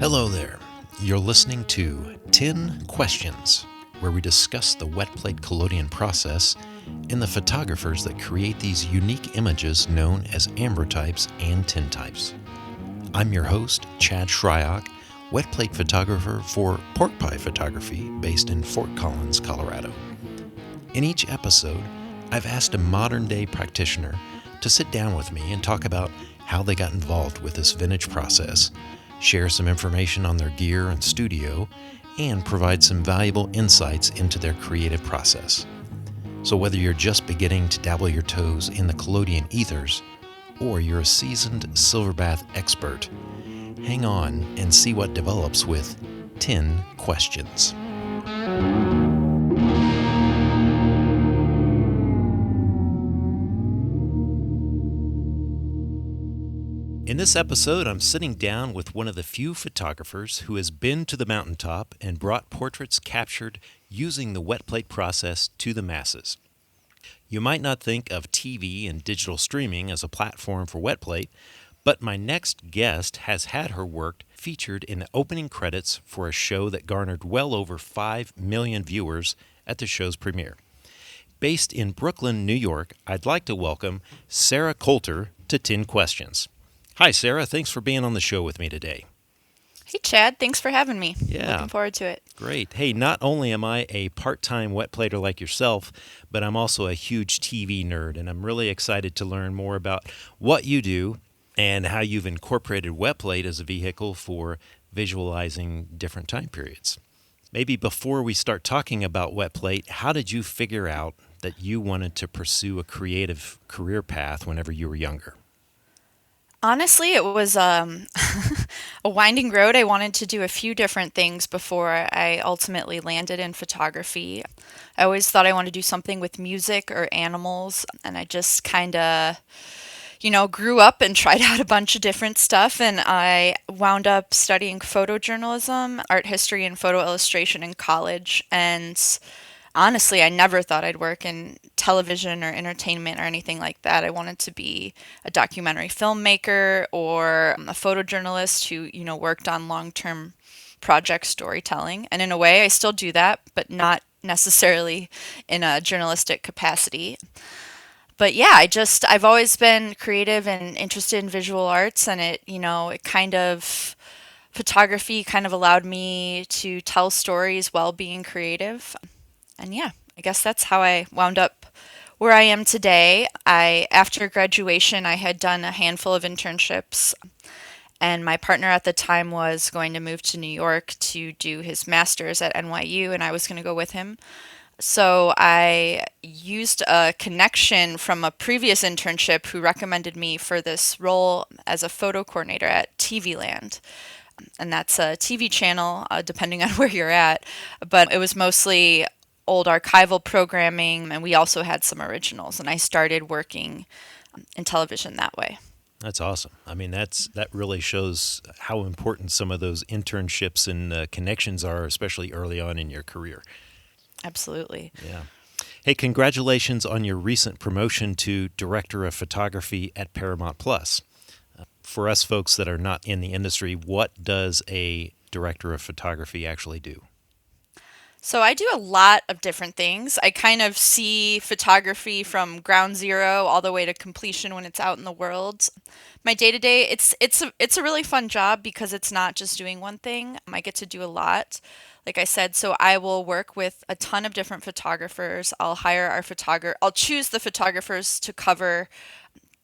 Hello there. You're listening to 10 Questions, where we discuss the wet plate collodion process and the photographers that create these unique images known as ambrotypes and tintypes. I'm your host, Chad Shryock, wet plate photographer for Pork Pie Photography based in Fort Collins, Colorado. In each episode, I've asked a modern-day practitioner to sit down with me and talk about how they got involved with this vintage process, share some information on their gear and studio, and provide some valuable insights into their creative process. So whether you're just beginning to dabble your toes in the collodion ethers, or you're a seasoned silverbath expert, hang on and see what develops with 10 questions. In this episode, I'm sitting down with one of the few photographers who has been to the mountaintop and brought portraits captured using the wet plate process to the masses. You might not think of TV and digital streaming as a platform for wet plate, but my next guest has had her work featured in the opening credits for a show that garnered well over 5 million viewers at the show's premiere. Based in Brooklyn, New York, I'd like to welcome Sarah Coulter to 10 Questions. Hi, Sarah. Thanks for being on the show with me today. Hey, Chad. Thanks for having me. Yeah. Looking forward to it. Great. Hey, not only am I a part-time wet plater like yourself, but I'm also a huge TV nerd, and I'm really excited to learn more about what you do and how you've incorporated wet plate as a vehicle for visualizing different time periods. Maybe before we start talking about wet plate, how did you figure out that you wanted to pursue a creative career path whenever you were younger? Honestly, it was a winding road. I wanted to do a few different things before I ultimately landed in photography. I always thought I wanted to do something with music or animals, and I just kind of, grew up and tried out a bunch of different stuff, and I wound up studying photojournalism, art history, and photo illustration in college, and honestly, I never thought I'd work in television or entertainment or anything like that. I wanted to be a documentary filmmaker or a photojournalist who, worked on long-term project storytelling. And in a way, I still do that, but not necessarily in a journalistic capacity. But yeah, I've always been creative and interested in visual arts, and photography kind of allowed me to tell stories while being creative. And yeah, I guess that's how I wound up where I am today. After graduation, I had done a handful of internships, and my partner at the time was going to move to New York to do his master's at NYU, and I was going to go with him. So I used a connection from a previous internship who recommended me for this role as a photo coordinator at TV Land. And that's a TV channel, depending on where you're at. But it was mostly old archival programming, and we also had some originals. And I started working in television that way. That's awesome. I mean, that really shows how important some of those internships and connections are, especially early on in your career. Absolutely. Yeah. Hey, congratulations on your recent promotion to Director of Photography at Paramount Plus. For us folks that are not in the industry, what does a Director of Photography actually do? So I do a lot of different things. I kind of see photography from ground zero all the way to completion when it's out in the world. My day to day, it's a really fun job because it's not just doing one thing. I get to do a lot. Like I said, so I will work with a ton of different photographers. I'll choose the photographers to cover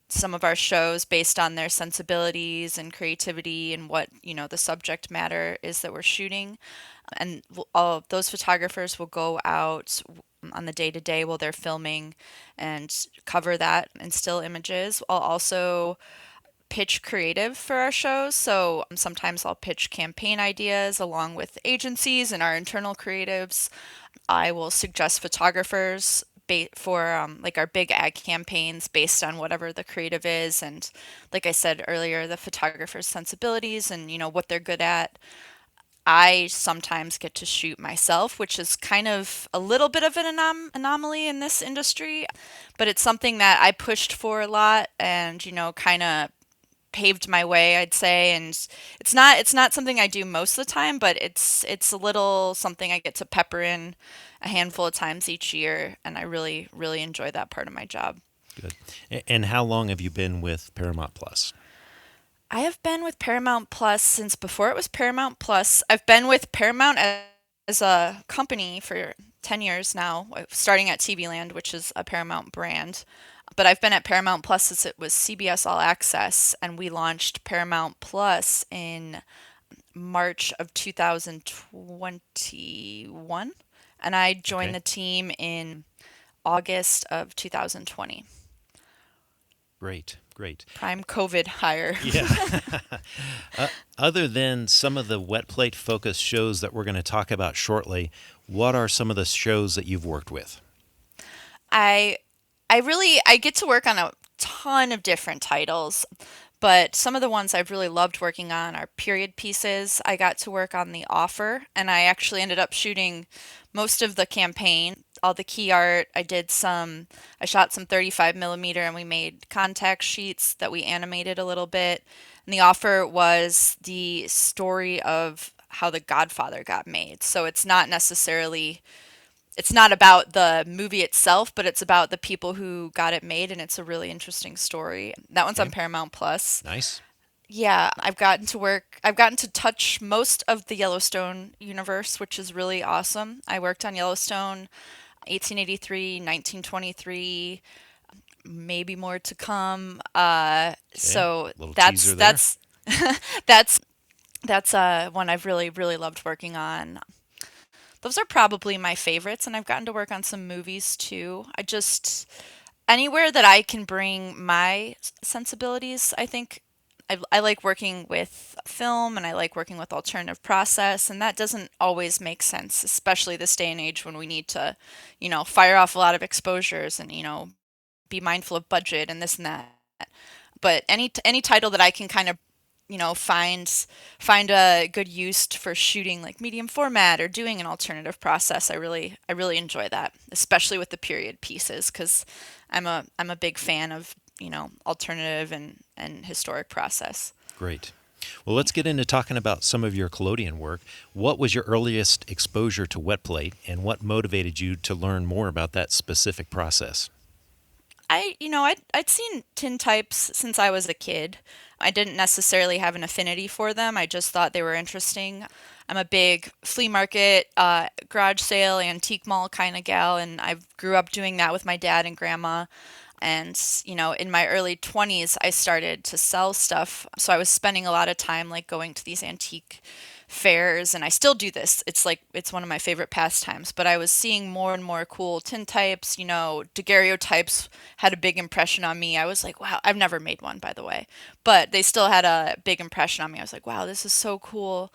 some of our shows based on their sensibilities and creativity and what, the subject matter is that we're shooting. And all of those photographers will go out on the day to day while they're filming and cover that and still images. I'll also pitch creative for our shows. So sometimes I'll pitch campaign ideas along with agencies and our internal creatives. I will suggest photographers for like our big ad campaigns based on whatever the creative is, and like I said earlier, the photographer's sensibilities and what they're good at. I sometimes get to shoot myself, which is kind of a little bit of an anomaly in this industry, but it's something that I pushed for a lot and kind of paved my way, I'd say, and it's not something I do most of the time, but it's a little something I get to pepper in a handful of times each year, and I really really enjoy that part of my job. Good. And how long have you been with Paramount Plus? I have been with Paramount Plus since before it was Paramount Plus. I've been with Paramount as a company for 10 years now, starting at TV Land, which is a Paramount brand. But I've been at Paramount Plus since it was CBS All Access, and we launched Paramount Plus in March of 2021. And I joined Okay. the team in August of 2020. Great. Great. Prime COVID hire. Yeah. uh, Other than some of the wet plate focus shows that we're going to talk about shortly, what are some of the shows that you've worked with? I I get to work on a ton of different titles, but some of the ones I've really loved working on are period pieces. I got to work on The Offer, and I actually ended up shooting most of the campaign, all the key art. I shot some 35 millimeter, and we made contact sheets that we animated a little bit. And The Offer was the story of how The Godfather got made. So it's not about the movie itself, but it's about the people who got it made, and it's a really interesting story. That one's on Okay. Paramount Plus. Nice. Yeah, I've gotten to touch most of the Yellowstone universe, which is really awesome. I worked on Yellowstone 1883, 1923, maybe more to come. Okay. So Little that's teaser there. that's that's that's one I've really really loved working on. Those are probably my favorites, and I've gotten to work on some movies too. Anywhere that I can bring my sensibilities, I think I like working with film and I like working with alternative process, and that doesn't always make sense, especially this day and age when we need to, fire off a lot of exposures and, be mindful of budget and this and that. But any title that I can kind of find a good use for shooting like medium format or doing an alternative process. I really enjoy that, especially with the period pieces because I'm a big fan of alternative and historic process. Great. Well, let's get into talking about some of your collodion work. What was your earliest exposure to wet plate, and what motivated you to learn more about that specific process? I'd seen tin types since I was a kid. I didn't necessarily have an affinity for them. I just thought they were interesting. I'm a big flea market, garage sale, antique mall kind of gal, and I grew up doing that with my dad and grandma. And, in my early 20s, I started to sell stuff. So I was spending a lot of time like going to these antique fairs, and I still do this. It's one of my favorite pastimes, but I was seeing more and more cool tin types. Daguerreotypes had a big impression on me. I was like, wow, I've never made one, by the way, but they still had a big impression on me. I was like, wow, this is so cool.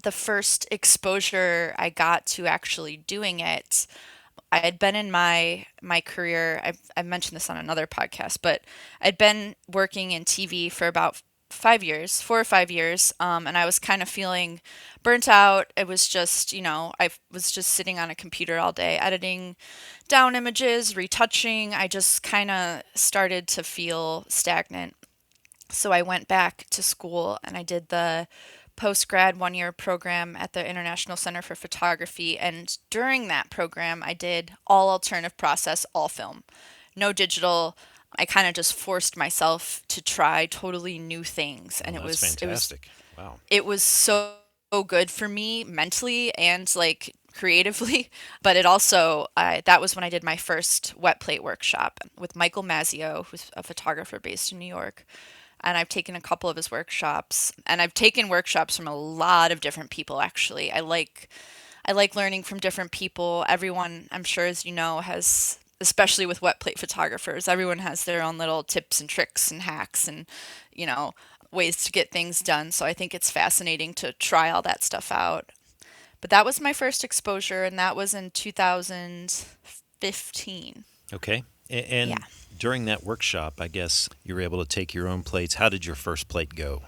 The first exposure I got to actually doing it, I had been in my career. I've mentioned this on another podcast, but I'd been working in TV for about 5 years, 4 or 5 years, and I was kind of feeling burnt out. It was just, I was just sitting on a computer all day, editing down images, retouching. I just kind of started to feel stagnant. So I went back to school and I did the post grad 1 year program at the International Center for Photography. And during that program, I did all alternative process, all film, no digital. I kind of just forced myself to try totally new things, and Oh, that's fantastic. Wow. it was so good for me mentally and like creatively. But it also that was when I did my first wet plate workshop with Michael Mazzio, who's a photographer based in New York. And I've taken a couple of his workshops, and I've taken workshops from a lot of different people actually. I like learning from different people. Everyone, I'm sure as you know, has, especially with wet plate photographers, everyone has their own little tips and tricks and hacks and, you know, ways to get things done. So I think it's fascinating to try all that stuff out. But that was my first exposure, and that was in 2015. Okay. Yeah. And during that workshop, I guess you were able to take your own plates. How did your first plate go?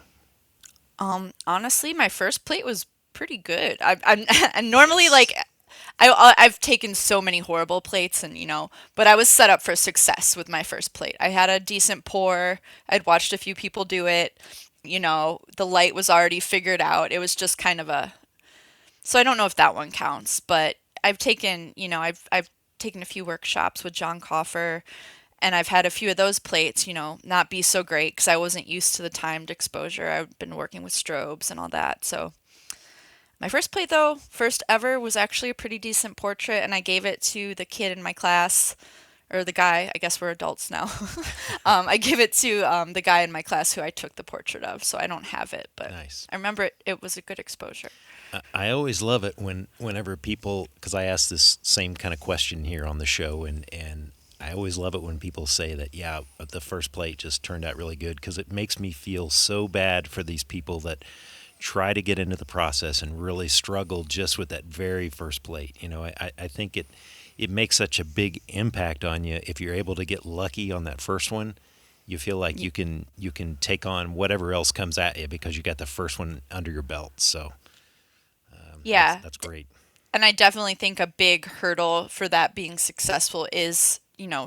Honestly, my first plate was pretty good. I'm and normally like I've taken so many horrible plates, and but I was set up for success with my first plate. I had a decent pour. I'd watched a few people do it. The light was already figured out. It was just kind of a, so I don't know if that one counts, but I've taken a few workshops with John Coffer, and I've had a few of those plates, not be so great because I wasn't used to the timed exposure. I've been working with strobes and all that. So my first plate, though, first ever, was actually a pretty decent portrait, and I gave it to the kid in my class, or the guy. I guess we're adults now. I gave it to the guy in my class who I took the portrait of, so I don't have it, but Nice. I remember it was a good exposure. I always love it whenever people, because I ask this same kind of question here on the show, and I always love it when people say that, yeah, the first plate just turned out really good, because it makes me feel so bad for these people that try to get into the process and really struggle just with that very first plate. I think it makes such a big impact on you if you're able to get lucky on that first one. You feel like you can take on whatever else comes at you because you got the first one under your belt. So that's Yeah, that's great. and I definitely think a big hurdle for that being successful is,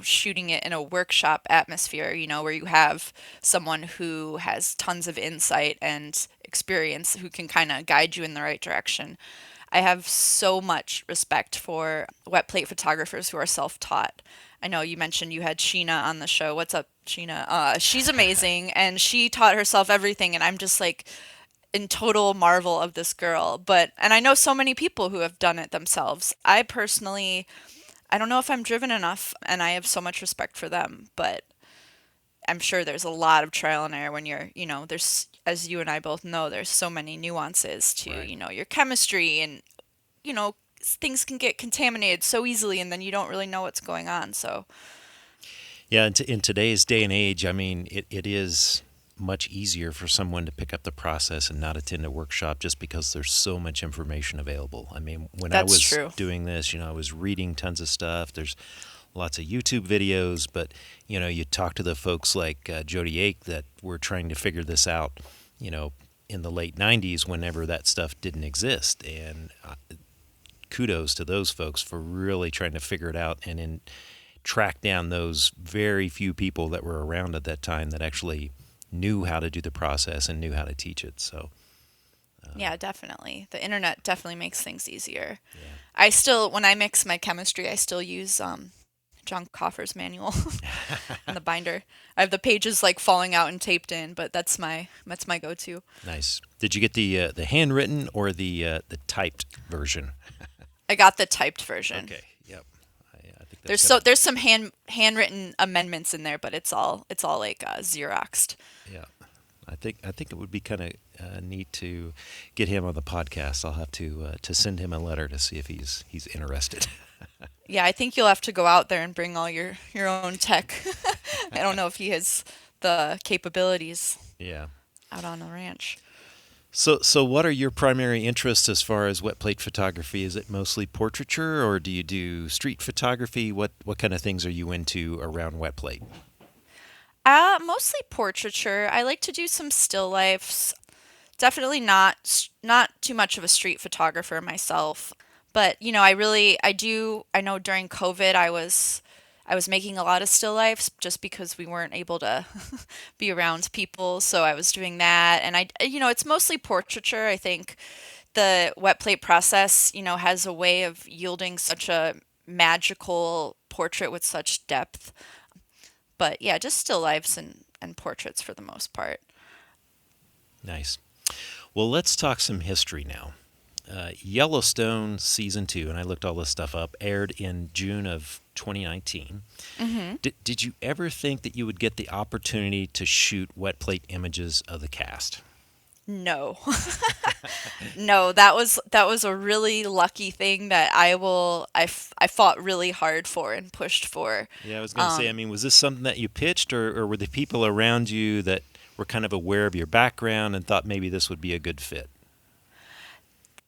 shooting it in a workshop atmosphere, where you have someone who has tons of insight and experience who can kind of guide you in the right direction. I have so much respect for wet plate photographers who are self-taught. I know you mentioned you had Sheena on the show. What's up, Sheena? She's amazing, and she taught herself everything, and I'm just like in total marvel of this girl. And I know so many people who have done it themselves. I personally, I don't know if I'm driven enough, and I have so much respect for them, but I'm sure there's a lot of trial and error when there's, as you and I both know, there's so many nuances to, Right. your chemistry, and, things can get contaminated so easily, and then you don't really know what's going on. So, Yeah, in today's day and age, I mean, it is much easier for someone to pick up the process and not attend a workshop just because there's so much information available. I mean, when I that's was true. doing this, I was reading tons of stuff. There's lots of YouTube videos, but you talk to the folks like Jody Ake that were trying to figure this out, you know, in the late '90s, whenever that stuff didn't exist, and kudos to those folks for really trying to figure it out and then track down those very few people that were around at that time that actually knew how to do the process and knew how to teach it. So, Yeah, definitely. The internet definitely makes things easier. yeah. I still, when I mix my chemistry, I still use John Coffer's manual and the binder. I have the pages like falling out and taped in, but that's my go-to. Nice. Did you get the handwritten or the typed version? I got the typed version. Okay. Yep. I think that's There's kind so of there's some handwritten amendments in there, but it's all like Xeroxed. yeah. I think it would be kind of neat to get him on the podcast. I'll have to send him a letter to see if he's interested. Yeah, I think you'll have to go out there and bring all your own tech. I don't know if he has the capabilities Yeah. out on the ranch. So what are your primary interests as far as wet plate photography? Is it mostly portraiture, or do you do street photography? What kind of things are you into around wet plate? Mostly portraiture. I like to do some still lifes. Definitely not too much of a street photographer myself, but I know during COVID I was making a lot of still lifes just because we weren't able to be around people, so I was doing that, and it's mostly portraiture. I think the wet plate process, has a way of yielding such a magical portrait with such depth. But yeah, just still lifes and portraits for the most part. Nice. Well, let's talk some history now. Yellowstone season two, and I looked all this stuff up, aired in June of 2019. Hmm. Did you ever think that you would get the opportunity to shoot wet plate images of the cast? No. No, that was a really lucky thing that I fought really hard for and pushed for. Yeah, I was going to say, I Um, mean, was this something that you pitched, or were the people around you that were kind of aware of your background and thought maybe this would be a good fit?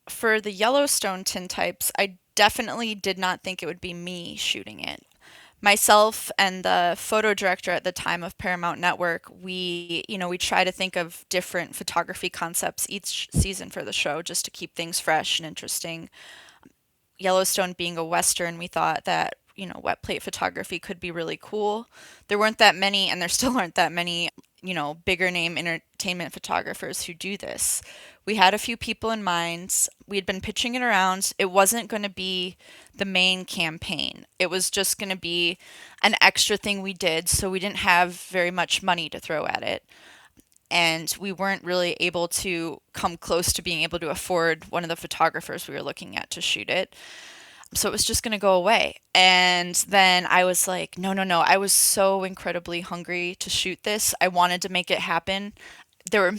for the Yellowstone tintypes, I definitely did not think it would be me shooting it. Myself and the photo director at the time of Paramount Network, we try to think of different photography concepts each season for the show just to keep things fresh and interesting. Yellowstone being a Western, we thought that, wet plate photography could be really cool. There weren't that many, and there still aren't that many, bigger name entertainment photographers who do this. We had a few people in mind. We had been pitching it around. It wasn't going to be the main campaign. It was just going to be an extra thing we did, so we didn't have very much money to throw at it. And we weren't really able to come close to being able to afford one of the photographers we were looking at to shoot it. So it was just going to go away. And then I was like, no, no, no. I was so incredibly hungry to shoot this. I wanted to make it happen. There were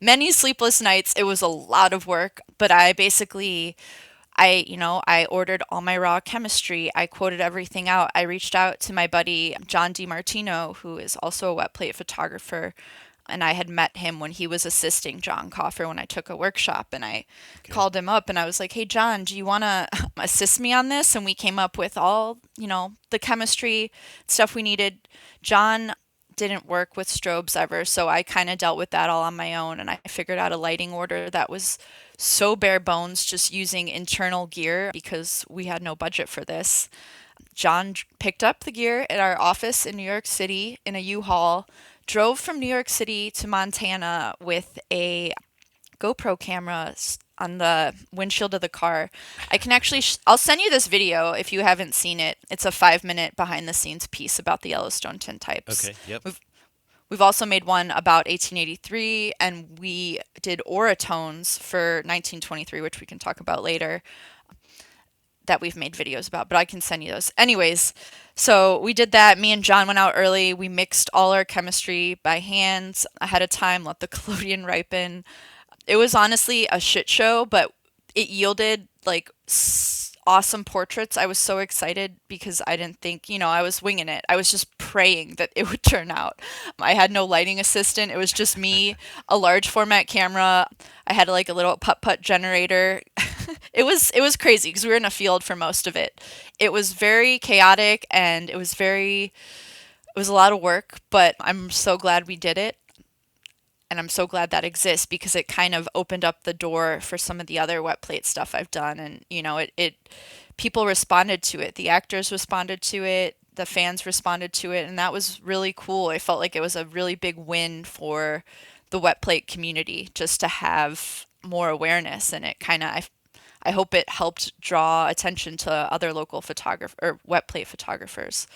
many sleepless nights. It was a lot of work, but I ordered all my raw chemistry. I quoted everything out. I reached out to my buddy John DiMartino, who is also a wet plate photographer, and I had met him when he was assisting John Coffer when I took a workshop. And I called him up and I was like, "Hey, John, do you want to assist me on this?" And we came up with all, the chemistry stuff we needed. John didn't work with strobes ever, so I kind of dealt with that all on my own. And I figured out a lighting order that was so bare bones, just using internal gear because we had no budget for this. John picked up the gear at our office in New York City in a U-Haul, drove from New York City to Montana with a GoPro camera on the windshield of the car. I can actually, I'll send you this video if you haven't seen it. It's a 5-minute behind the scenes piece about the Yellowstone tintypes. Okay, yep. We've also made one about 1883, and we did oratones for 1923, which we can talk about later, that we've made videos about, but I can send you those. Anyways, so we did that. Me and John went out early. We mixed all our chemistry by hand ahead of time, let the collodion ripen. It was honestly a shit show, but it yielded like awesome portraits. I was so excited because I didn't think, I was winging it. I was just praying that it would turn out. I had no lighting assistant. It was just me, a large format camera. I had like a little putt-putt generator. It was crazy because we were in a field for most of it. It was very chaotic and it was a lot of work, but I'm so glad we did it. And I'm so glad that exists because it kind of opened up the door for some of the other wet plate stuff I've done. And, it people responded to it. The actors responded to it. The fans responded to it. And that was really cool. I felt like it was a really big win for the wet plate community just to have more awareness. And it kind of, I hope it helped draw attention to other local photographer or wet plate photographers.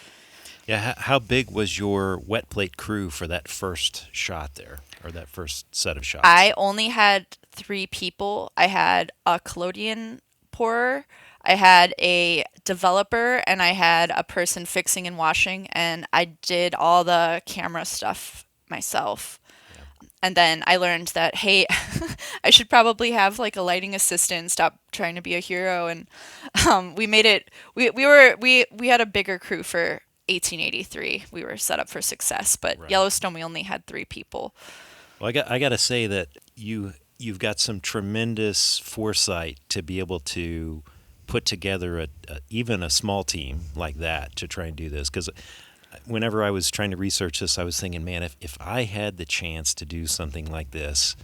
Yeah, how big was your wet plate crew for that first shot there, or that first set of shots? I only had 3 people. I had a collodion pourer, I had a developer, and I had a person fixing and washing, and I did all the camera stuff myself. Yeah. And then I learned that, hey, I should probably have like a lighting assistant, stop trying to be a hero. And we made it, we had a bigger crew for 1883. We were set up for success, but Right. Yellowstone, we only had 3 people. Well, I got to say that you've got some tremendous foresight to be able to put together even a small team like that to try and do this. Because whenever I was trying to research this, I was thinking, man, if I had the chance to do something like this,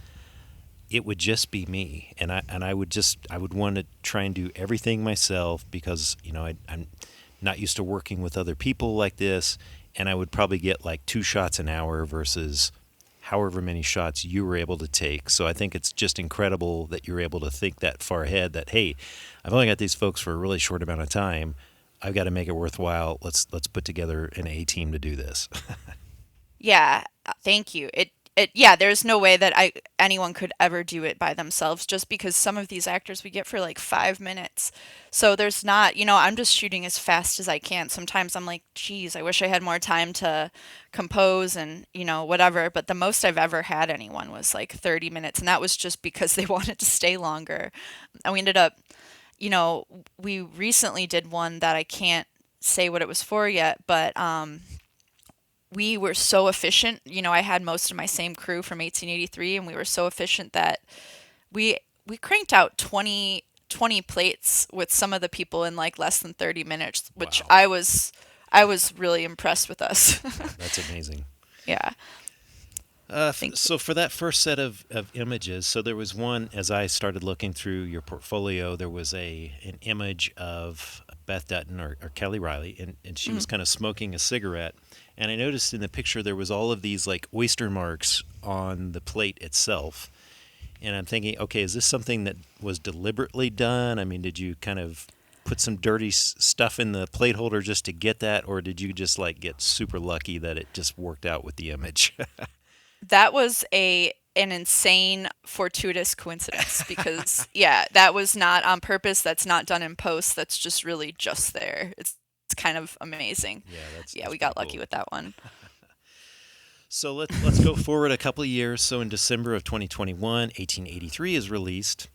it would just be me, and I would want to try and do everything myself because I'm not used to working with other people like this, and I would probably get like 2 shots an hour versus however many shots you were able to take. So I think it's just incredible that you're able to think that far ahead that, hey, I've only got these folks for a really short amount of time. I've got to make it worthwhile. Let's put together an A team to do this. Yeah, thank you. Yeah, there's no way that anyone could ever do it by themselves just because some of these actors we get for like 5 minutes. So there's not, I'm just shooting as fast as I can. Sometimes I'm like, geez, I wish I had more time to compose and, whatever. But the most I've ever had anyone was like 30 minutes. And that was just because they wanted to stay longer. And we ended up, we recently did one that I can't say what it was for yet, but we were so efficient. I had most of my same crew from 1883, and we were so efficient that we we cranked out 20 plates with some of the people in like less than 30 minutes, which Wow. I was really impressed with us. That's amazing. Yeah. Think So for that first set of images, so there was one as I started looking through your portfolio, there was an image of Beth Dutton or Kelly Riley, and she was mm, kind of smoking a cigarette. And I noticed in the picture there was all of these like oyster marks on the plate itself. And I'm thinking, okay, is this something that was deliberately done? I mean, did you kind of put some dirty stuff in the plate holder just to get that, or did you just like get super lucky that it just worked out with the image? that was a an insane fortuitous coincidence because yeah, that was not on purpose. That's not done in post. That's just really just there. It's kind of amazing. Yeah, Yeah, that's we pretty got lucky cool. with that one. So let's go forward a couple of years. So in December of 2021, 1883 is released,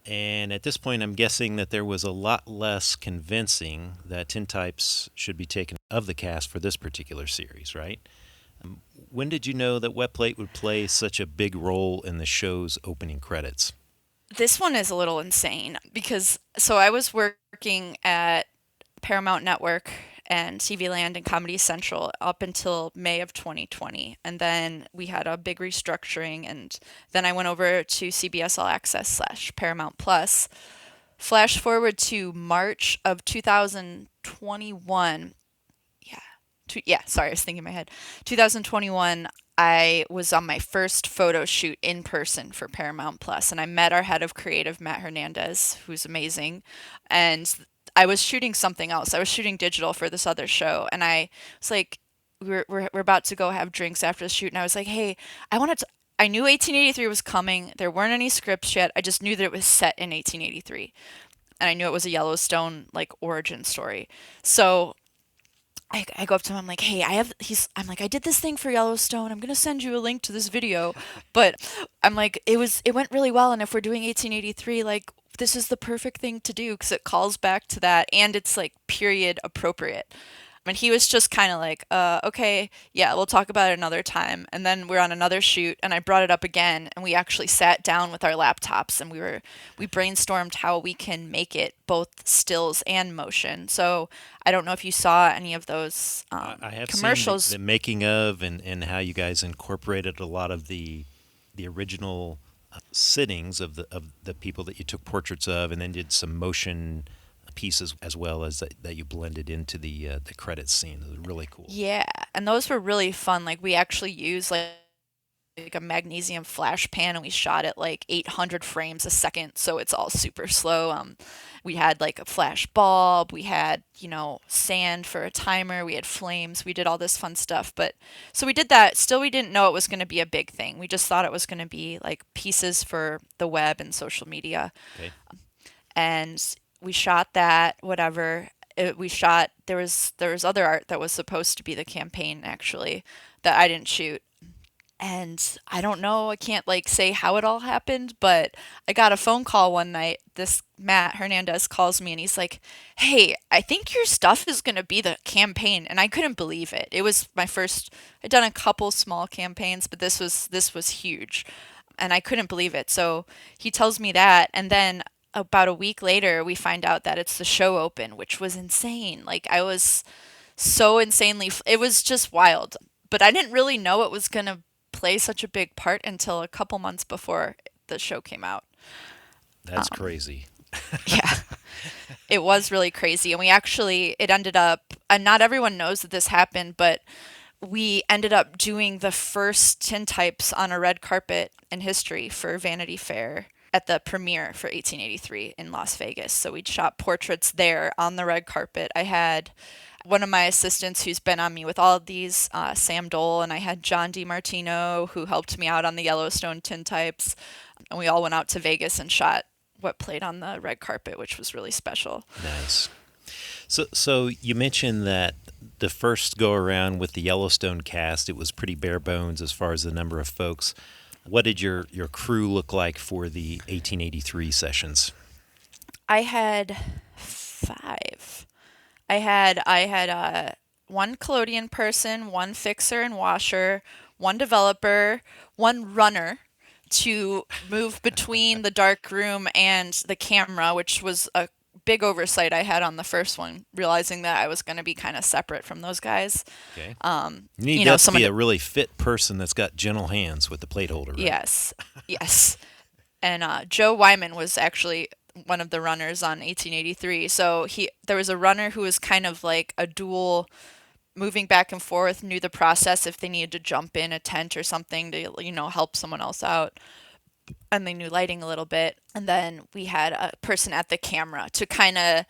and at this point, I'm guessing that there was a lot less convincing that tintypes should be taken of the cast for this particular series, right? When did you know that wetplate would play such a big role in the show's opening credits? This one is a little insane because so I was working at Paramount Network and TV Land and Comedy Central up until May of 2020. And then we had a big restructuring. And then I went over to CBS All Access slash Paramount Plus. Flash forward to March of 2021. Yeah. Yeah, sorry, I was thinking in my head. 2021, I was on my first photo shoot in person for Paramount Plus, and I met our head of creative, Matt Hernandez, who's amazing. And I was shooting something else. I was shooting digital for this other show, and I was like, we're about to go have drinks after the shoot, and I was like, hey, I wanted to. I knew 1883 was coming. There weren't any scripts yet. I just knew that it was set in 1883, and I knew it was a Yellowstone like origin story. So I go up to him. I'm like, hey, I'm like, I did this thing for Yellowstone. I'm gonna send you a link to this video, but I'm like, it went really well. And if we're doing 1883, like, this is the perfect thing to do because it calls back to that, and it's like period appropriate. And he was just kind of like, okay, yeah, we'll talk about it another time. And then we're on another shoot, and I brought it up again, and we actually sat down with our laptops, and we brainstormed how we can make it both stills and motion. So I don't know if you saw any of those I have seen the commercials. making of and how you guys incorporated a lot of the original sittings of the people that you took portraits of, and then did some motion pieces as well as that you blended into the credits scene. It was really cool. Yeah, and those were really fun. Like we actually used like a magnesium flash pan and we shot it like 800 frames a second, so it's all super slow. We had like a flash bulb, we had, sand for a timer, we had flames, we did all this fun stuff. But so we did that. Still, we didn't know it was going to be a big thing. We just thought it was going to be like pieces for the web and social media. Okay. And we shot that, whatever. We shot, there was other art that was supposed to be the campaign actually that I didn't shoot, and I don't know, I can't like say how it all happened, but I got a phone call one night. This Matt Hernandez calls me and he's like, hey, I think your stuff is going to be the campaign. And I couldn't believe it. It was my first, I'd done a couple small campaigns, but this was huge. And I couldn't believe it. So he tells me that. And then about a week later, we find out that it's the show open, which was insane. Like I was so insanely, it was just wild. But I didn't really know it was going to play such a big part until a couple months before the show came out. That's crazy. Yeah, it was really crazy. And it ended up, and not everyone knows that this happened, but we ended up doing the first tintypes on a red carpet in history for Vanity Fair at the premiere for 1883 in Las Vegas. So we'd shot portraits there on the red carpet. I had one of my assistants who's been on me with all of these, Sam Dole, and I had John DiMartino who helped me out on the Yellowstone tintypes. And we all went out to Vegas and shot what played on the red carpet, which was really special. Nice. So you mentioned that the first go around with the Yellowstone cast, it was pretty bare bones as far as the number of folks. What did your crew look like for the 1883 sessions? I had five. I had one collodion person, one fixer and washer, one developer, one runner to move between the dark room and the camera, which was a big oversight I had on the first one, realizing that I was going to be kind of separate from those guys. Okay. Um, You need you know, that to someone be to, a really fit person that's got gentle hands with the plate holder, right? yes, yes. And Joe Wyman was actually one of the runners on 1883. So there was a runner who was kind of like a dual, moving back and forth, knew the process if they needed to jump in a tent or something to, help someone else out. And they knew lighting a little bit. And then we had a person at the camera to kind of,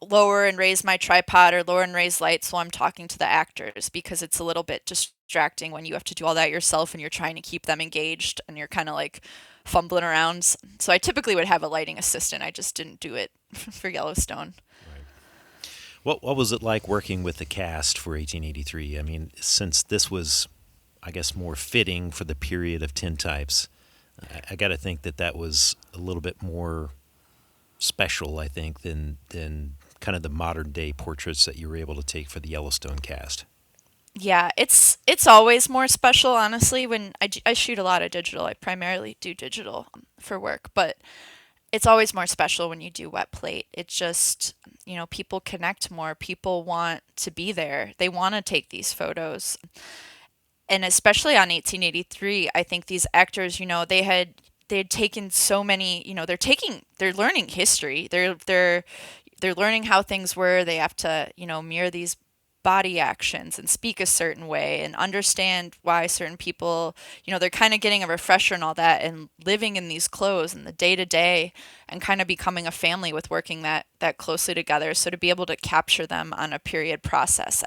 lower and raise my tripod or lower and raise lights while I'm talking to the actors, because it's a little bit distracting when you have to do all that yourself and you're trying to keep them engaged and you're kind of like fumbling around. So I typically would have a lighting assistant. I just didn't do it for Yellowstone. Right. What was it like working with the cast for 1883? I mean, since this was, I guess, more fitting for the period of tintypes, I got to think that that was a little bit more special, I think, than kind of the modern day portraits that you were able to take for the Yellowstone cast. Yeah, it's always more special, honestly, when I shoot a lot of digital. I primarily do digital for work, but it's always more special when you do wet plate. It just, people connect more. People want to be there. They want to take these photos. And especially on 1883, I think these actors, they had taken so many, they're learning history. They're learning how things were. They have to, mirror these body actions and speak a certain way and understand why certain people, they're kind of getting a refresher and all that and living in these clothes and the day to day and kind of becoming a family with working that closely together. So to be able to capture them on a period process,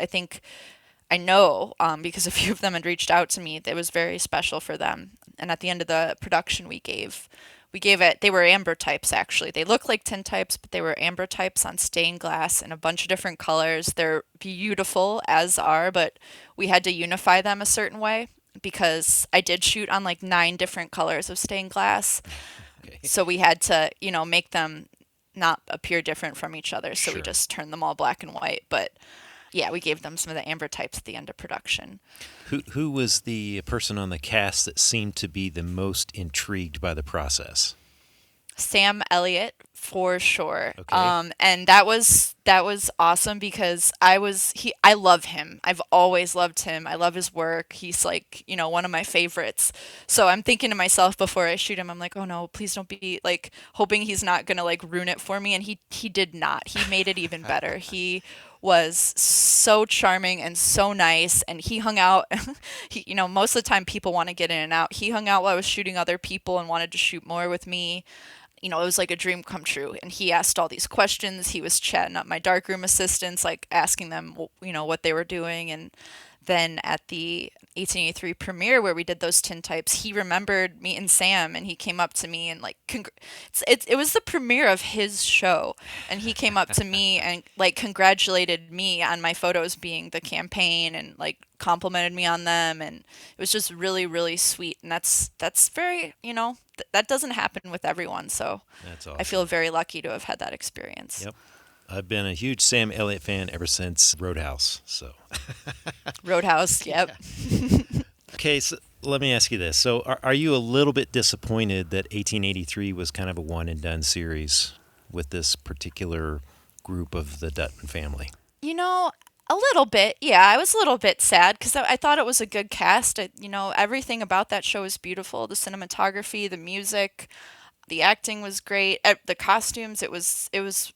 I know, because a few of them had reached out to me, that it was very special for them. And at the end of the production, we gave it, they were amber types actually. They look like tin types, but they were amber types on stained glass in a bunch of different colors. They're beautiful, as are, but we had to unify them a certain way because I did shoot on like 9 different colors of stained glass. Okay. So we had to, make them not appear different from each other. So we Sure. just turned them all black and white. But yeah, we gave them some of the amber types at the end of production. Who was the person on the cast that seemed to be the most intrigued by the process? Sam Elliott for sure. Okay. And that was awesome because I love him. I've always loved him. I love his work. He's like, one of my favorites. So I'm thinking to myself before I shoot him, I'm like, oh no, please don't be like hoping he's not gonna like ruin it for me. And he did not. He made it even better. He was so charming and so nice, and he hung out. Most of the time people want to get in and out. He hung out while I was shooting other people and wanted to shoot more with me. It was like a dream come true. And he asked all these questions. He was chatting up my darkroom assistants, like asking them, what they were doing. And then at the 1883 premiere where we did those tintypes, he remembered me and Sam, and he came up to me and like, it was the premiere of his show, and he came up to me and like congratulated me on my photos being the campaign and like complimented me on them, and it was just really really sweet. And that's very, that doesn't happen with everyone, so That's I feel awesome. very lucky to have had that experience. Yep. I've been a huge Sam Elliott fan ever since Roadhouse. So, Roadhouse, yep. okay, so let me ask you this. So, are you a little bit disappointed that 1883 was kind of a one and done series with this particular group of the Dutton family? You know, a little bit. Yeah, I was a little bit sad because I thought it was a good cast. Everything about that show was beautiful. The cinematography, the music, the acting was great. The costumes, it was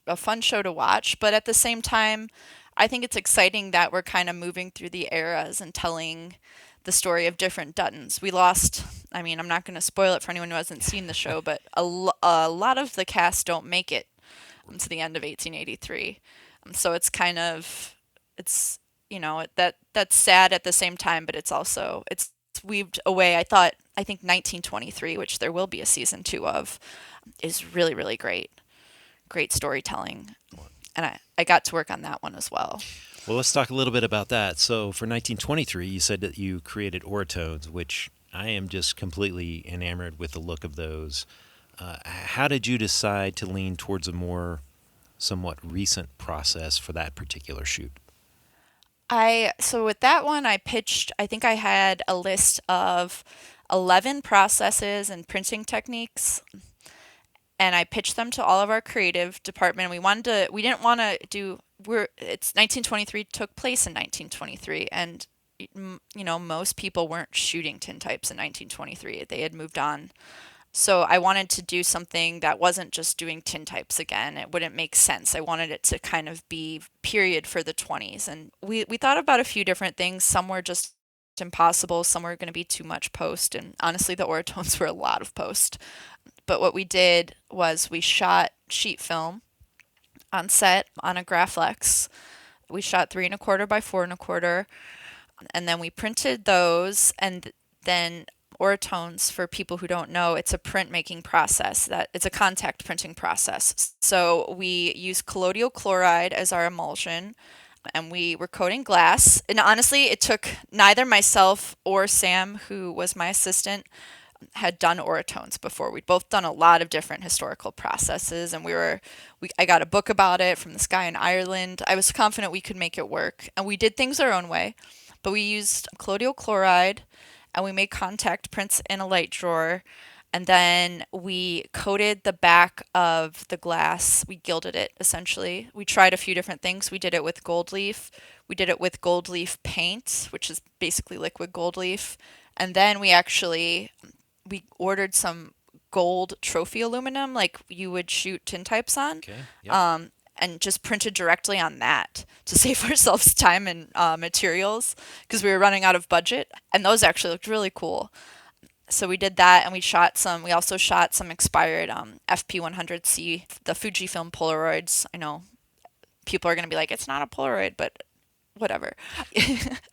a fun show to watch. But at the same time, I think it's exciting that we're kind of moving through the eras and telling the story of different Duttons. We lost. I mean, I'm not going to spoil it for anyone who hasn't seen the show, but a lot of the cast don't make it to the end of 1883. So it's kind of it's that's sad at the same time, but it's weaved away. I think 1923, which there will be a season 2 of, is really really great storytelling, and I got to work on that one as well. Well, let's talk a little bit about that. So, for 1923, you said that you created oratones, which I am just completely enamored with the look of those. How did you decide to lean towards a more somewhat recent process for that particular shoot? So with that one, I think I had a list of 11 processes and printing techniques, and I pitched them to all of our creative department. We didn't want to do, it's 1923 took place in 1923, and most people weren't shooting tintypes in 1923. They had moved on. So I wanted to do something that wasn't just doing tintypes again. It wouldn't make sense. I wanted it to kind of be period for the 20s. And we thought about a few different things. Some were just impossible, some were going to be too much post, and honestly the oratones were a lot of post. But what we did was we shot sheet film on set on a Graflex. We shot 3 1/4 by 4 1/4, and then we printed those. And then oratones, for people who don't know, it's a printmaking process. That it's a contact printing process. So we use colloidal chloride as our emulsion, and we were coating glass. And honestly, it took neither myself or Sam, who was my assistant, had done oratones before. We'd both done a lot of different historical processes, and I got a book about it from this guy in Ireland. I was confident we could make it work, and we did things our own way. But we used colloidal chloride, and we made contact prints in a light drawer, and then we coated the back of the glass. We gilded it, essentially. We tried a few different things. We did it with gold leaf. We did it with gold leaf paint, which is basically liquid gold leaf. And then we ordered some gold trophy aluminum, like you would shoot tintypes on, Okay. Yep. and just printed directly on that to save ourselves time and materials, because we were running out of budget. And those actually looked really cool. So we did that, and we also shot some expired FP100C, the Fujifilm Polaroids. I know people are going to be like, it's not a Polaroid, but whatever.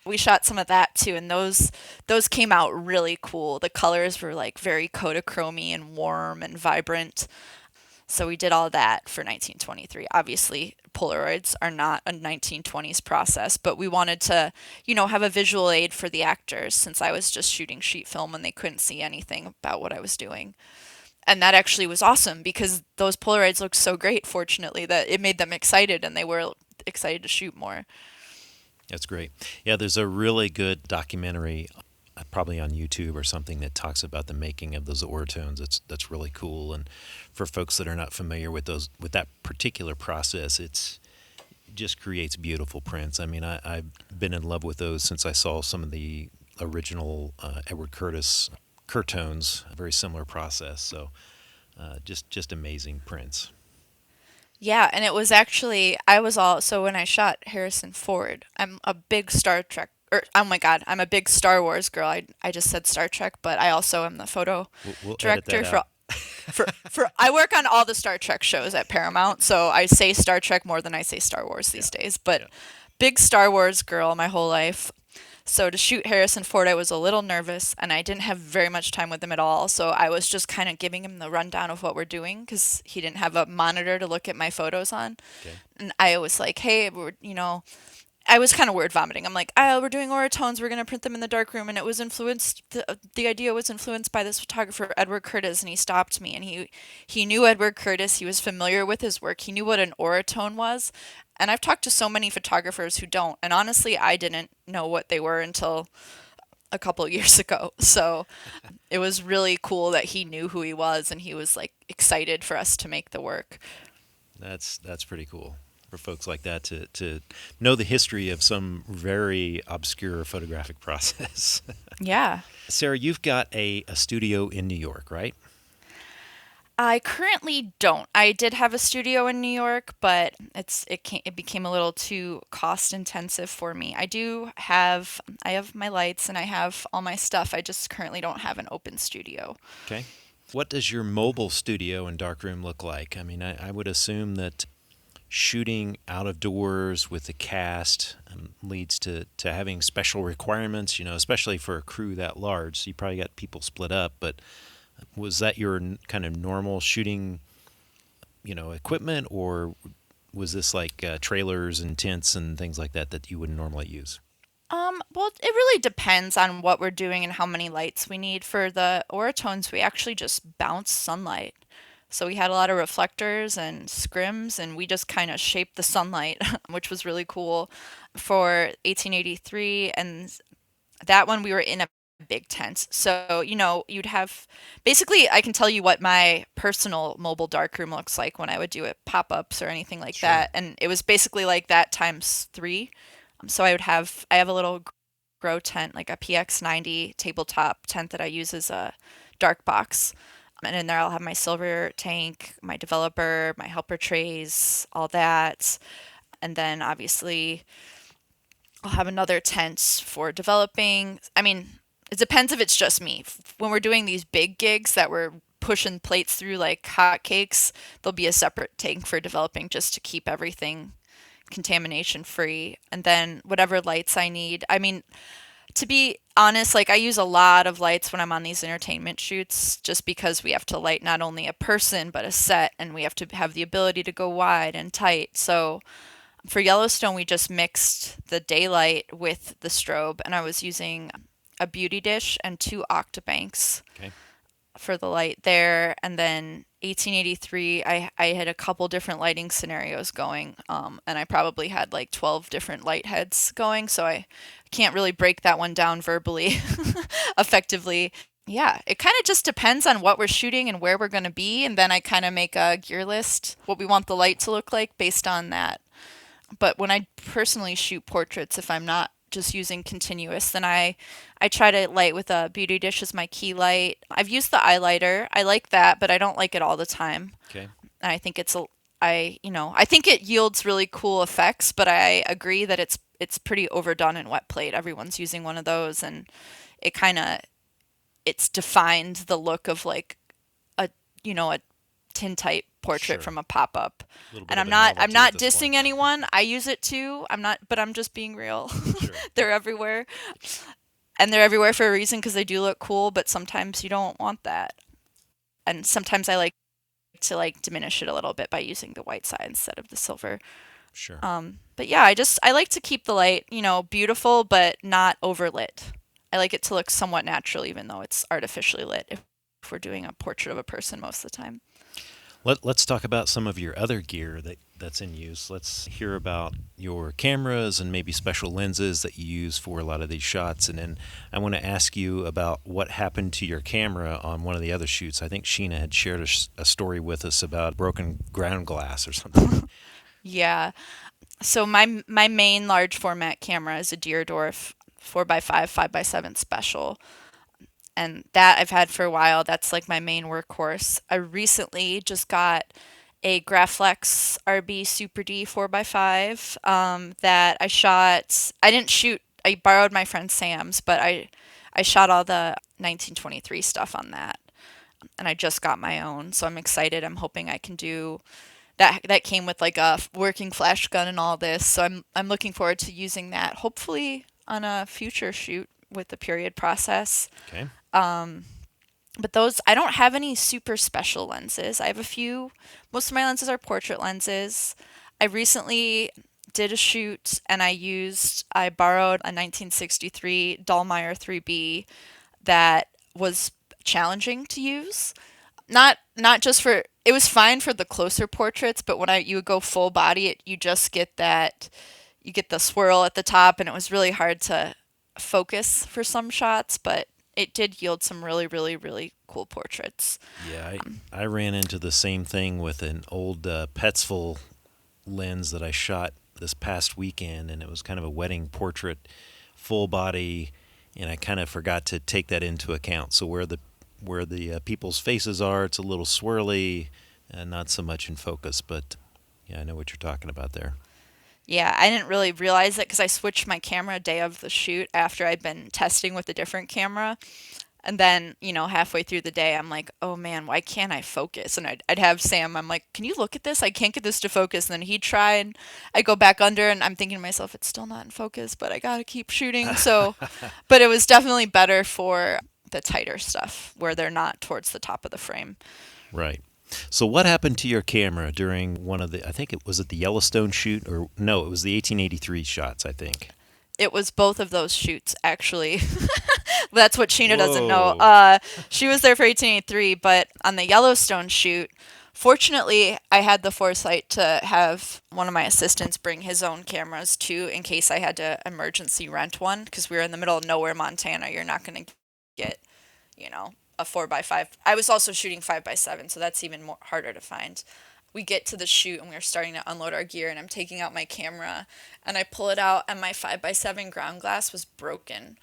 We shot some of that too, and those came out really cool. The colors were like very Kodachromy and warm and vibrant. So we did all that for 1923. Obviously, Polaroids are not a 1920s process, but we wanted to, have a visual aid for the actors, since I was just shooting sheet film and they couldn't see anything about what I was doing. And that actually was awesome, because those Polaroids looked so great, fortunately, that it made them excited, and they were excited to shoot more. That's great. Yeah, there's a really good documentary, probably on YouTube or something, that talks about the making of those oratones. That's really cool. And for folks that are not familiar with that particular process, it just creates beautiful prints. I mean, I've been in love with those since I saw some of the original Edward Curtis Curtones. A very similar process. So just amazing prints. Yeah, and it was actually, so when I shot Harrison Ford, I'm a big Star Trek, or oh my God, I'm a big Star Wars girl. I just said Star Trek, but I also am the photo We'll edit director that out. I work on all the Star Trek shows at Paramount, so I say Star Trek more than I say Star Wars Yeah. these days. But Yeah. big Star Wars girl my whole life. So to shoot Harrison Ford, I was a little nervous, and I didn't have very much time with him at all. So I was just kind of giving him the rundown of what we're doing, because he didn't have a monitor to look at my photos on. Okay. And I was like, hey, I was kind of word vomiting. I'm like, oh, we're doing oratones. We're going to print them in the darkroom. And it was the idea was influenced by this photographer, Edward Curtis. And he stopped me, and he knew Edward Curtis. He was familiar with his work. He knew what an oratone was. And I've talked to so many photographers who don't. And honestly, I didn't know what they were until a couple of years ago. So it was really cool that he knew who he was, and he was like excited for us to make the work. That's pretty cool for folks like that to know the history of some very obscure photographic process. Yeah. Sarah, you've got a studio in New York, right? I currently don't. I did have a studio in New York, but it became a little too cost intensive for me. I have my lights and I have all my stuff. I just currently don't have an open studio. Okay. What does your mobile studio and darkroom look like? I mean, I would assume that shooting out of doors with the cast leads to having special requirements, especially for a crew that large. So you probably got people split up, but was that your kind of normal shooting, equipment, or was this like trailers and tents and things like that you wouldn't normally use? Well, it really depends on what we're doing and how many lights we need. For the oratones, we actually just bounce sunlight. So we had a lot of reflectors and scrims, and we just kind of shaped the sunlight, which was really cool. For 1883, and that one we were in a big tent. So, you'd have basically, I can tell you what my personal mobile darkroom looks like when I would do it pop-ups or anything like Sure. that. And it was basically like that times three. So I have a little grow tent, like a PX90 tabletop tent that I use as a dark box. And in there I'll have my silver tank, my developer, my helper trays, all that. And then obviously I'll have another tent for developing. I mean, it depends if it's just me. When we're doing these big gigs that we're pushing plates through like hotcakes, there'll be a separate tank for developing just to keep everything contamination free. And then whatever lights I need. I mean, to be honest, like I use a lot of lights when I'm on these entertainment shoots just because we have to light not only a person but a set and we have to have the ability to go wide and tight. So for Yellowstone, we just mixed the daylight with the strobe, and I was using a beauty dish and two octabanks Okay. for the light there. And then 1883, I had a couple different lighting scenarios going, and I probably had like 12 different light heads going, so I can't really break that one down verbally effectively. Yeah, it kind of just depends on what we're shooting and where we're going to be, and then I kind of make a gear list, what we want the light to look like based on that. But when I personally shoot portraits, if I'm not just using continuous, then I try to light with a beauty dish as my key light. I've used the eye lighter. I like that, but I don't like it all the time. Okay. And I think I think it yields really cool effects, but I agree that it's pretty overdone in wet plate. Everyone's using one of those, and it kind of it's defined the look of like a a tintype portrait Sure. from a pop-up. A little bit And of a I'm novelty at not this point. dissing anyone. I use it too. But I'm just being real. Sure. They're everywhere. And they're everywhere for a reason because they do look cool, but sometimes you don't want that. And sometimes I like to like diminish it a little bit by using the white side instead of the silver. Sure. But yeah, I like to keep the light, beautiful but not overlit. I like it to look somewhat natural even though it's artificially lit if we're doing a portrait of a person most of the time. Let's talk about some of your other gear that's in use. Let's hear about your cameras and maybe special lenses that you use for a lot of these shots. And then I want to ask you about what happened to your camera on one of the other shoots. I think Sheena had shared a story with us about broken ground glass or something. Yeah. So my main large format camera is a Deerdorf 4x5 5x7 special, and that I've had for a while. That's like my main workhorse. I recently just got a Graflex RB Super D 4x5 that I shot. I didn't shoot. I borrowed my friend Sam's, but I shot all the 1923 stuff on that, and I just got my own. So I'm excited. I'm hoping I can do that. That came with like a working flash gun and all this. So I'm looking forward to using that. Hopefully on a future shoot with the period process. Okay. But those, I don't have any super special lenses. I have a few. Most of my lenses are portrait lenses. I recently did a shoot and I borrowed a 1963 Dallmeyer 3B that was challenging to use. Not just for, it was fine for the closer portraits, but when you would go full body, you just get that, you get the swirl at the top, and it was really hard to focus for some shots, but it did yield some really, really, really cool portraits. Yeah, I ran into the same thing with an old Petzl lens that I shot this past weekend, and it was kind of a wedding portrait, full body, and I kind of forgot to take that into account. So where the people's faces are, it's a little swirly, not so much in focus, but yeah, I know what you're talking about there. Yeah, I didn't really realize it because I switched my camera day of the shoot after I'd been testing with a different camera. And then, halfway through the day, I'm like, oh man, why can't I focus? And I'd have Sam, I'm like, can you look at this? I can't get this to focus. And then he'd try, and I go back under, and I'm thinking to myself, it's still not in focus, but I gotta keep shooting. So, but it was definitely better for the tighter stuff where they're not towards the top of the frame. Right. So what happened to your camera during one of the, I think it was at the Yellowstone shoot, or no, it was the 1883 shots, I think. It was both of those shoots, actually. That's what Sheena doesn't know. Whoa. She was there for 1883, but on the Yellowstone shoot, fortunately, I had the foresight to have one of my assistants bring his own cameras too, in case I had to emergency rent one, because we were in the middle of nowhere, Montana. You're not going to get, a 4x5. I was also shooting 5x7, so that's even more harder to find. We get to the shoot and we're starting to unload our gear, and I'm taking out my camera and I pull it out, and my 5x7 ground glass was broken.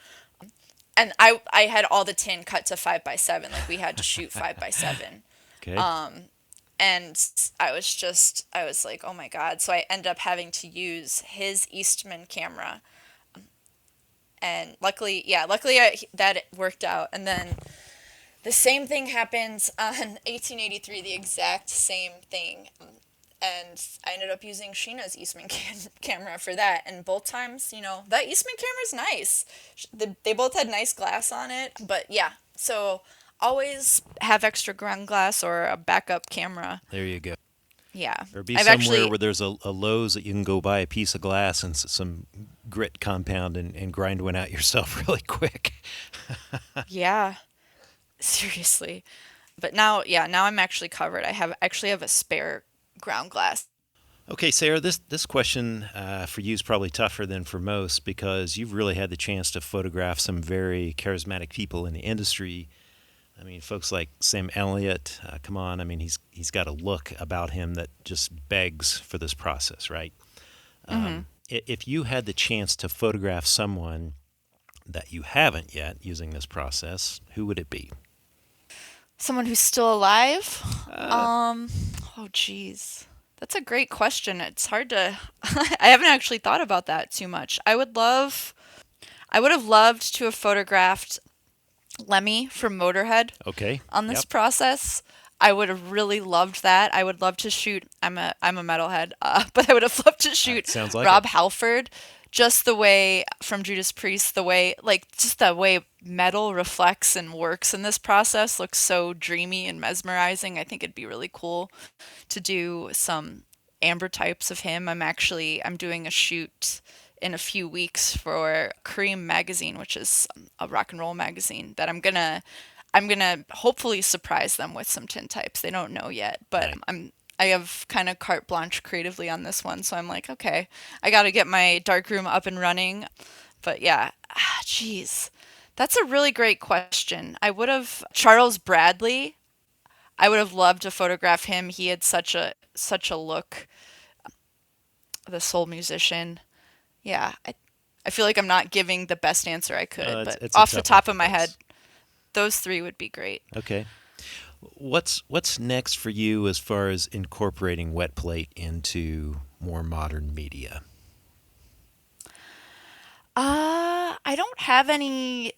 And I had all the tin cut to 5x7, like we had to shoot 5x7. Okay. And I was like, oh my God. So I end up having to use his Eastman camera. And luckily, that it worked out. And then the same thing happens on 1883, the exact same thing. And I ended up using Sheena's Eastman camera for that. And both times, that Eastman camera is nice. They both had nice glass on it. But yeah, so always have extra ground glass or a backup camera. There you go. Yeah. Or be I've somewhere actually, where there's a Lowe's that you can go buy a piece of glass and some grit compound and grind one out yourself really quick. yeah, seriously. But now, yeah, now I'm actually covered. I actually have a spare ground glass. Okay, Sarah, this question for you is probably tougher than for most because you've really had the chance to photograph some very charismatic people in the industry. I mean, folks like Sam Elliott, come on. I mean, he's got a look about him that just begs for this process, right? Hmm. If you had the chance to photograph someone that you haven't yet using this process, who would it be? Someone who's still alive? Uh, Um, oh geez. That's a great question. It's hard to I haven't actually thought about that too much. I would have loved to have photographed Lemmy from Motorhead okay. on this Yep. process. I would have really loved that. I would love to shoot. I'm a metalhead, but I would have loved to shoot Sounds like it. Rob Halford, just the way from Judas Priest, the way just the way metal reflects and works in this process looks so dreamy and mesmerizing. I think it'd be really cool to do some amber types of him. I'm doing a shoot in a few weeks for Cream magazine, which is a rock and roll magazine that I'm gonna hopefully surprise them with some tintypes. They don't know yet, but Right. I have kind of carte blanche creatively on this one, so I'm like, okay, I got to get my darkroom up and running. But yeah, geez, that's a really great question. I would have Charles Bradley. I would have loved to photograph him. He had such a look, the soul musician. Yeah, I feel like I'm not giving the best answer I could, It's but it's a off the tough one top for of my head, folks. those three would be great. Okay. What's next for you as far as incorporating wet plate into more modern media? I don't have any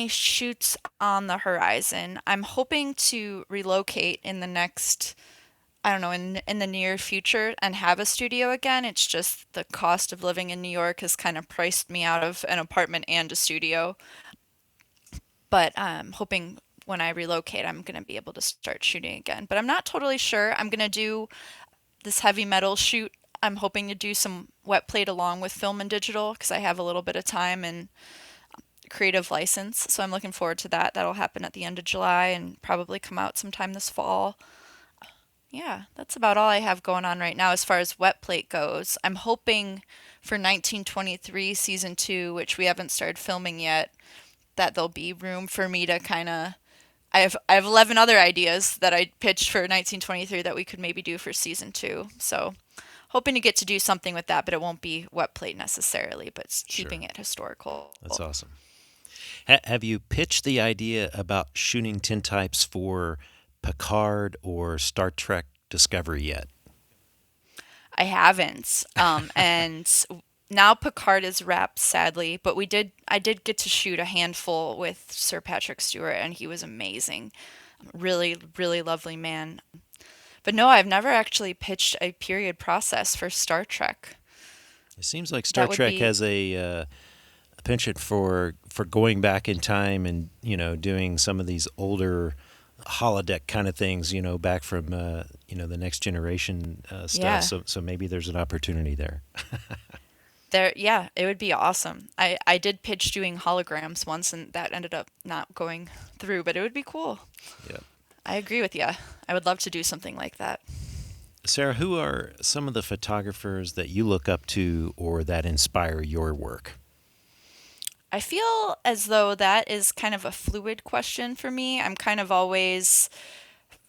shoots on the horizon. I'm hoping to relocate in the next, I don't know, in the near future and have a studio again. It's just the cost of living in New York has kind of priced me out of an apartment and a studio. But I'm hoping when I relocate, I'm going to be able to start shooting again. But I'm not totally sure. I'm going to do this heavy metal shoot. I'm hoping to do some wet plate along with film and digital because I have a little bit of time and creative license. So I'm looking forward to that. That'll happen at the end of July and probably come out sometime this fall. Yeah, that's about all I have going on right now as far as wet plate goes. I'm hoping for 1923 season 2, which we haven't started filming yet, that there'll be room for me to kind of I have 11 other ideas that I pitched for 1923 that we could maybe do for season 2. So, hoping to get to do something with that, but it won't be wet plate necessarily, but Sure. keeping it historical. That's awesome. Have you pitched the idea about shooting tintypes for Picard or Star Trek Discovery yet? I haven't. And now Picard is wrapped, sadly, but I did get to shoot a handful with Sir Patrick Stewart, and he was amazing. Really, really lovely man. But no, I've never actually pitched a period process for Star Trek. It seems like Star That would Trek be, has a penchant for going back in time and doing some of these older holodeck kind of things, back from the next generation stuff. yeah. So maybe there's an opportunity there. Yeah, it would be awesome. I did pitch doing holograms once, and that ended up not going through, but it would be cool. Yeah. I agree with you. I would love to do something like that. Sarah, who are some of the photographers that you look up to or that inspire your work? I feel as though that is kind of a fluid question for me. I'm kind of always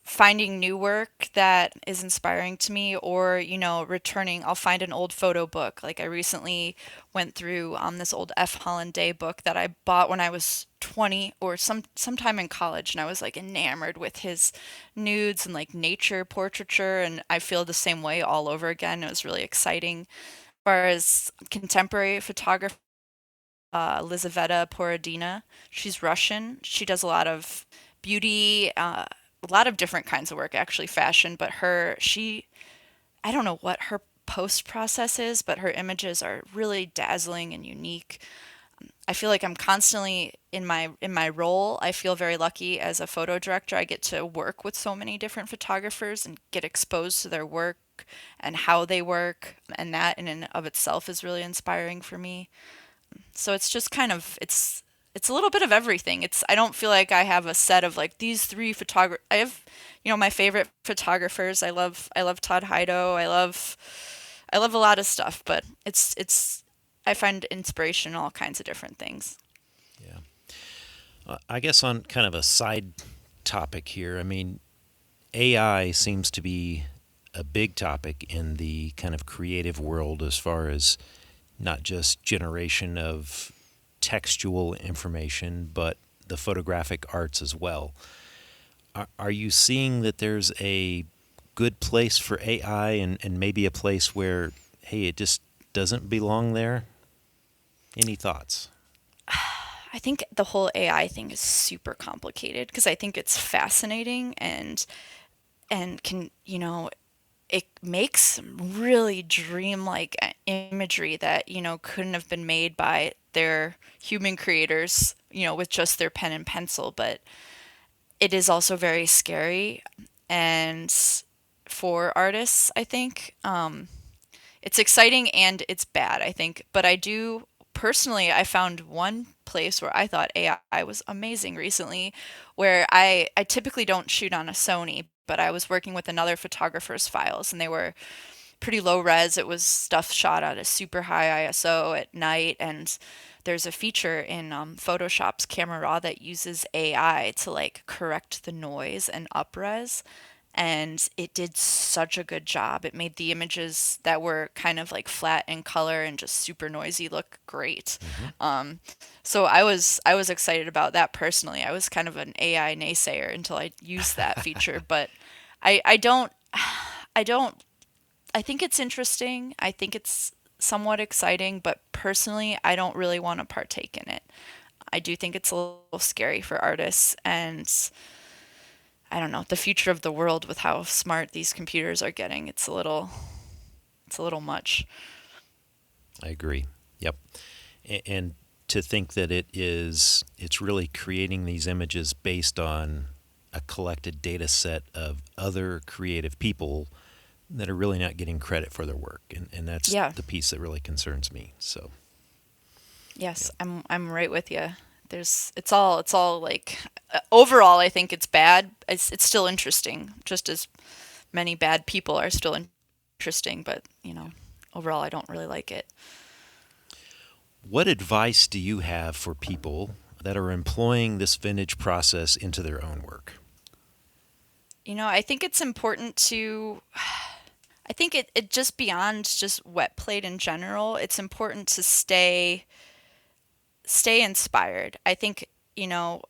finding new work that is inspiring to me, or returning. I'll find an old photo book. Like, I recently went through this old F. Holland Day book that I bought when I was 20, or sometime in college, and I was like enamored with his nudes and like nature portraiture, and I feel the same way all over again. It was really exciting. As far as contemporary photography, Lizaveta Porodina. She's Russian. She does a lot of beauty, a lot of different kinds of work, actually fashion, but I don't know what her post process is, but her images are really dazzling and unique. I feel like I'm constantly in my role. I feel very lucky as a photo director. I get to work with so many different photographers and get exposed to their work and how they work, and that in and of itself is really inspiring for me. So it's just kind of it's a little bit of everything. It's I don't feel like I have a set of like these three photographer. I have my favorite photographers. I love Todd Hido. I love a lot of stuff, but it's I find inspiration in all kinds of different things. Yeah. I guess on kind of a side topic here, I mean, AI seems to be a big topic in the kind of creative world as far as not just generation of textual information, but the photographic arts as well. Are you seeing that there's a good place for AI and maybe a place where, hey, it just doesn't belong there? Any thoughts? I think the whole AI thing is super complicated because I think it's fascinating and can, it makes some really dreamlike imagery that, couldn't have been made by their human creators, with just their pen and pencil. But it is also very scary. And for artists, I think, it's exciting and it's bad, I think. But I do personally, I found one place where I thought AI was amazing recently, where I typically don't shoot on a Sony, but I was working with another photographer's files, and they were pretty low res. It was stuff shot at a super high ISO at night, and there's a feature in Photoshop's Camera Raw that uses AI to like correct the noise and upres, and it did such a good job. It made the images that were kind of like flat in color and just super noisy look great. Hmm. So I was excited about that personally. I was kind of an AI naysayer until I used that feature, but I don't I don't I think it's interesting. I think it's somewhat exciting, but personally, I don't really want to partake in it. I do think it's a little scary for artists, and I don't know, the future of the world with how smart these computers are getting. It's a little much. I agree. Yep. And to think that it's really creating these images based on a collected data set of other creative people that are really not getting credit for their work. And that's Yeah. the piece that really concerns me. So, Yes, yeah. I'm right with you. It's all like overall I think it's bad. It's still interesting, just as many bad people are still interesting, but overall I don't really like it. What advice do you have for people that are employing this vintage process into their own work? I think it's important I think it just beyond just wet plate in general, it's important to stay inspired. I think,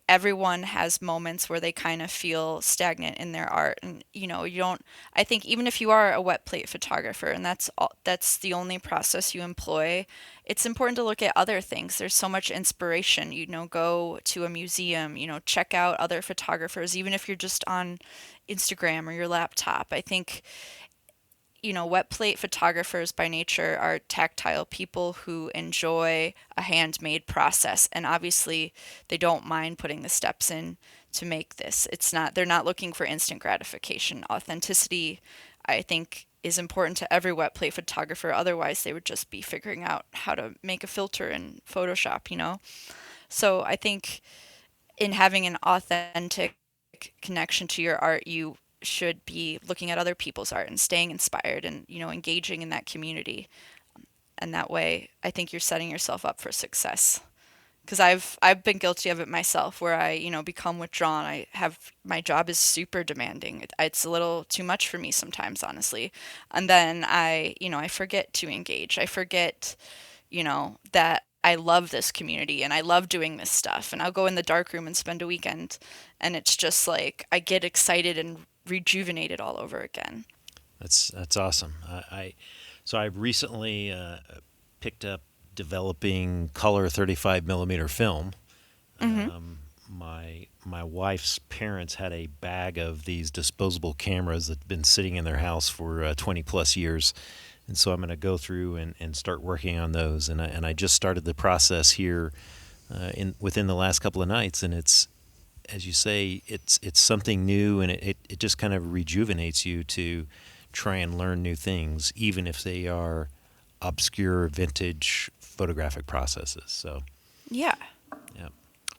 everyone has moments where they kind of feel stagnant in their art, and you don't I think even if you are a wet plate photographer and that's the only process you employ, it's important to look at other things. There's so much inspiration. Go to a museum, check out other photographers even if you're just on Instagram or your laptop. I think wet plate photographers by nature are tactile people who enjoy a handmade process. And obviously, they don't mind putting the steps in to make this. They're not looking for instant gratification. Authenticity, I think, is important to every wet plate photographer. Otherwise, they would just be figuring out how to make a filter in Photoshop. So I think in having an authentic connection to your art, you should be looking at other people's art and staying inspired and, engaging in that community. And that way, I think you're setting yourself up for success because I've been guilty of it myself, where I, become withdrawn. My job is super demanding. It's a little too much for me sometimes, honestly. And then I forget to engage. I forget, that I love this community and I love doing this stuff. And I'll go in the dark room and spend a weekend, and it's just like I get excited and rejuvenated all over again. That's awesome. So I've recently picked up developing color 35 millimeter film. Hmm. My wife's parents had a bag of these disposable cameras that've been sitting in their house for 20 plus years, and so I'm going to go through and start working on those. And I just started the process here within the last couple of nights, and it's, as you say, it's something new, and it just kind of rejuvenates you to try and learn new things, even if they are obscure vintage photographic processes. So Yeah. yeah.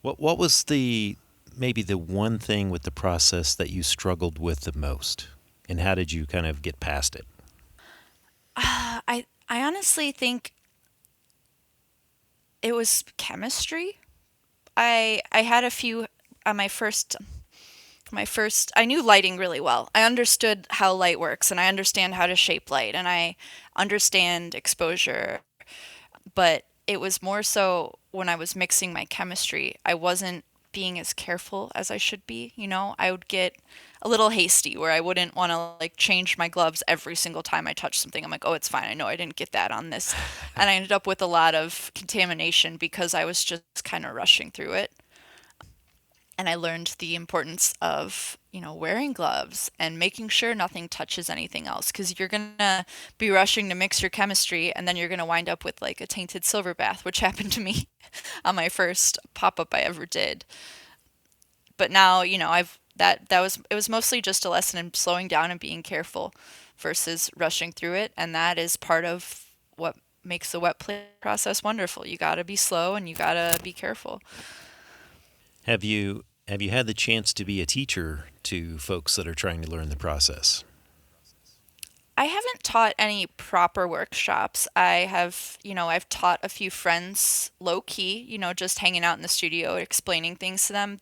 What was maybe the one thing with the process that you struggled with the most, and how did you kind of get past it? I honestly think it was chemistry. I had a few on my first I knew lighting really well. I understood how light works, and I understand how to shape light, and I understand exposure, but it was more so when I was mixing my chemistry, I wasn't being as careful as I should be. I would get a little hasty where I wouldn't want to like change my gloves every single time I touch something. I'm like, oh, it's fine. I know I didn't get that on this. And I ended up with a lot of contamination because I was just kind of rushing through it. And I learned the importance of, wearing gloves and making sure nothing touches anything else, because you're going to be rushing to mix your chemistry, and then you're going to wind up with like a tainted silver bath, which happened to me on my first pop-up I ever did. But now, I've that was it was mostly just a lesson in slowing down and being careful versus rushing through it, and that is part of what makes the wet play process wonderful. You got to be slow and you got to be careful. Have you had the chance to be a teacher to folks that are trying to learn the process? I haven't taught any proper workshops. I've taught a few friends low key, just hanging out in the studio, explaining things to them.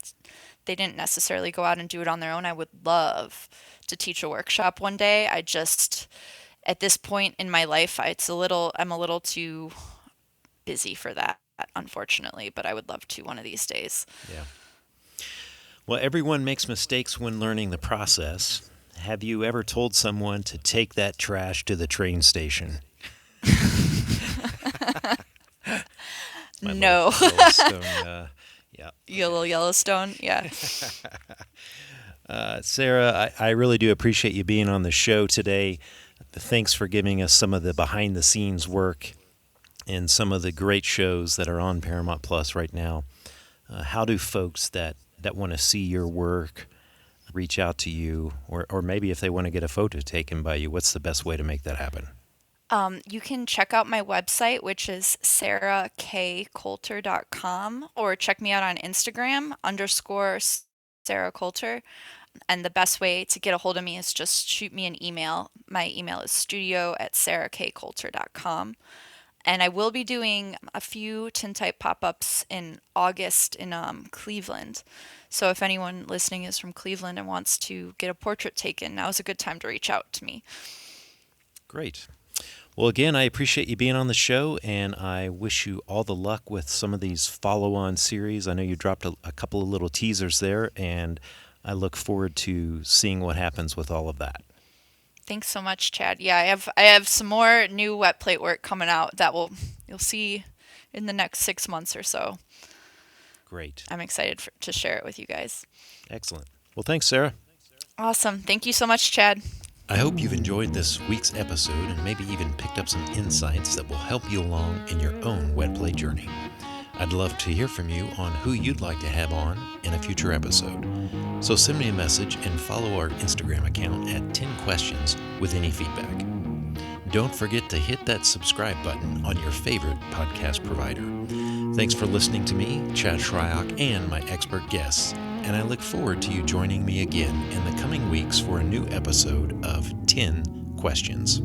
They didn't necessarily go out and do it on their own. I would love to teach a workshop one day. At this point in my life, I'm a little too busy for that, unfortunately, but I would love to one of these days. Yeah. Well, everyone makes mistakes when learning the process. Have you ever told someone to take that trash to the train station? My No. little Yellowstone, yeah. You little Yellowstone? Yeah. Sarah, I really do appreciate you being on the show today. Thanks for giving us some of the behind the scenes work and some of the great shows that are on Paramount Plus right now. How do folks that want to see your work reach out to you, or maybe if they want to get a photo taken by you, what's the best way to make that happen? You can check out my website, which is sarahkcoulter.com, or check me out on Instagram _Sarah Coulter. And the best way to get a hold of me is just shoot me an email. My email is studio@sarahkcoulter.com. And I will be doing a few tintype pop-ups in August in Cleveland. So if anyone listening is from Cleveland and wants to get a portrait taken, now is a good time to reach out to me. Great. Well, again, I appreciate you being on the show, and I wish you all the luck with some of these follow-on series. I know you dropped a couple of little teasers there, and I look forward to seeing what happens with all of that. Thanks so much, Chad. Yeah, I have some more new wet plate work coming out that you'll see in the next 6 months or so. Great. I'm excited to share it with you guys. Excellent. Well, thanks, Sarah. Awesome. Thank you so much, Chad. I hope you've enjoyed this week's episode and maybe even picked up some insights that will help you along in your own wet play journey. I'd love to hear from you on who you'd like to have on in a future episode. So send me a message and follow our Instagram account at 10 questions with any feedback. Don't forget to hit that subscribe button on your favorite podcast provider. Thanks for listening to me, Chad Shryock, and my expert guests, and I look forward to you joining me again in the coming weeks for a new episode of 10 Questions.